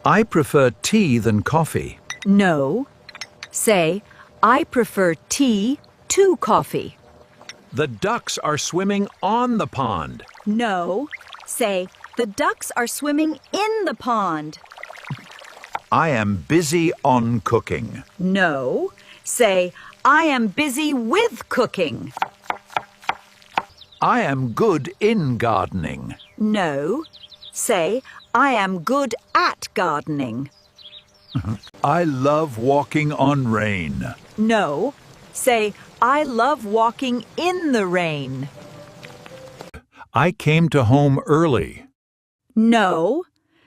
I prefer tea than coffee. No. Say, I prefer tea to coffee. The ducks are swimming on the pond. No. Say, the ducks are swimming in the pond. I am busy on cooking. No. Say, I am busy with cooking. I am good in gardening. No. Say, I am good at gardening. I love walking on rain. No. Say, I love walking in the rain. I came to home early. No.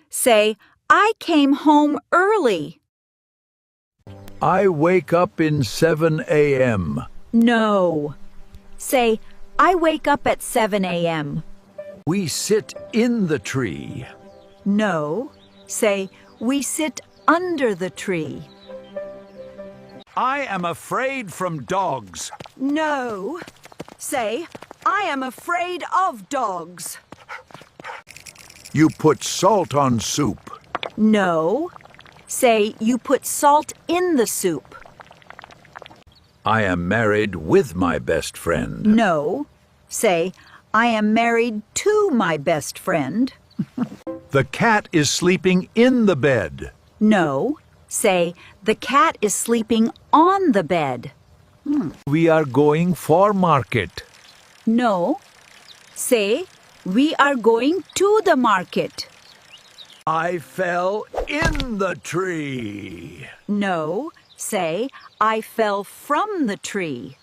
Say, I came home early. I wake up in 7 a.m. No. Say, I wake up at 7 a.m. We sit in the tree. No. Say, we sit under the tree. I am afraid from dogs. No. Say, I am afraid of dogs. You put salt on soup. No. Say, you put salt in the soup. I am married with my best friend. No. Say, I am married to my best friend. The cat is sleeping in the bed. No. Say, the cat is sleeping on the bed. We are going for market. No. Say, we are going to the market. I fell in the tree. No. Say, I fell from the tree.